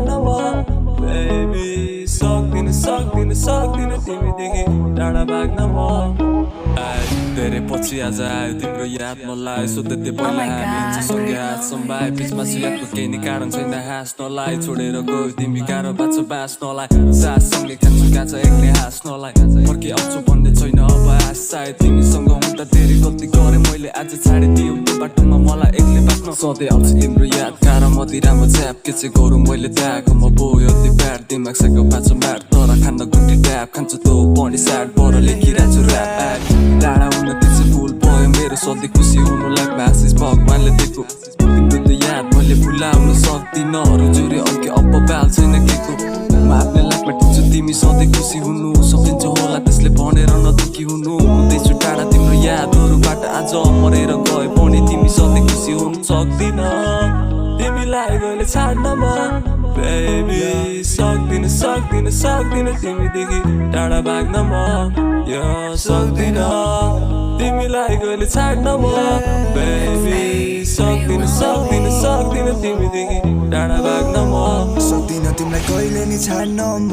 छाड्न म बेबी सक्दिन तिमीदेखि टाढा भाग्न म धेरै पछि आज आयो तिम्रो याद मलाई सोध्दै पहिला हामी सँगै हात सम्भाए बिचमा सुयादको केही नि कारण छैन हाँस्नलाई छोडेर गयो तिमी गाह्रो बाँच्छ बाँच्नलाई साससँगै खान्छु गाँचा एक्लै हाँस्नलाई फर्की आउँछु भन्ने छैन अब आश सायद तिमीसँग हुँदा धेरै गल्ती गरेँ मैले आज छाडिदियो त्यो बाटोमा मलाई एक्लै बाँच्न सधैँ आउँछ तिम्रो याद गाह्रो मदिरामा च्याप के चाहिँ गरौँ मैले त्यागोमा बोयो ती ब्याड दिमाग सकेको पाँचो म्याट तर खान्न गुटी ट्याप खान्छु तँ पनि स्याड बर लेखिरहेछु ऱ्याप टाढा हुन त्यसै भुल भयो मेरो सधैँ खुसी हुनुलाई म्यासेज भगवानले दिएको तिम्रो त याद मैले भुलाउन सक्दिनँ अरू जोरी अर्कै अब बाल छैन केको म आफ्नै लाइफमा टिप्छु तिमी सधैँ खुसी हुनु सकिन्छ होला त्यसले भनेर नदुखी हुनु हुँदैछु टाढा तिम्रो यादहरूबाट आज मरेर गए पनि तिमी सधैँ खुसी हुनु सक्दिन तिमीलाई गएले छाड्न म बेबी सक्दिन तिमीदेखि टाढा भाग्न म यो सक्दिन तिमीलाई गएले छाड्न म बेबी सक्दिन तिमीदेखि टाढा भाग्न म सक्दिन तिमीलाई कहिले नि छाड्न म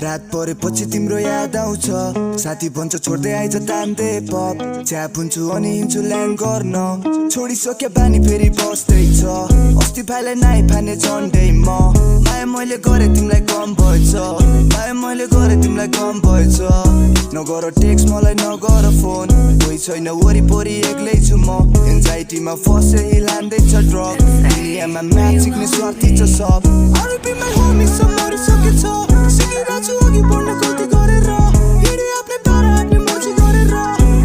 रात परेपछि तिम्रो याद आउँछ साथी भन्छ छोड्दै आइज तान्दै पप च्याप हुन्छु अनि हिँड्छु ल्यान्ड गर्न छोडिसके बानी फेरि बस्दैछ अस्ति भाइलाई नाइ फाने झन्डै म माया मैले गरेँ तिमीलाई कम भएछ नगर टेक्स्ट मलाई नगर फोन कोही छैन वरिपरि एक्लै छु म एन्जाइटीमा फसे हिलान्दैछ ड्रग दुनियाँमा म्याच सिक्ने स्वार्थी छ सब अरू बिमार होमिसम्म मरिसकेछ सिकिरहेछु अघि बढ्न गल्ती गरेर हिँडे आफ्नै पारा आफ्नै मर्जी गरेर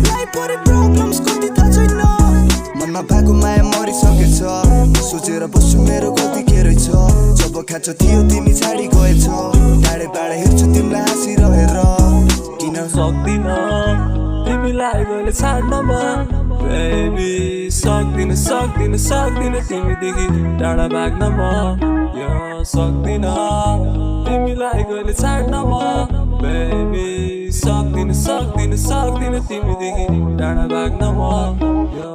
लाइफ परे प्रब्लम्स कति थाहा छैन मनमा भएको माया मरिसकेछ सोचेर बस्छु मेरो गल्ती के रहेछ जब खाँचो थियो तिमी छाडी गएछ टाढे टाढे हेर्छु तिमीलाई हाँसिरहेर किन सक्दिन तिमीलाई गएले छाड्न म बेबी सक्दिन तिमीदेखि टाढा भाग्न म यो सक्दिन तिमीलाई गएले छाड्न म बेबी सक्दिन तिमीदेखि टाढा भाग्न म यो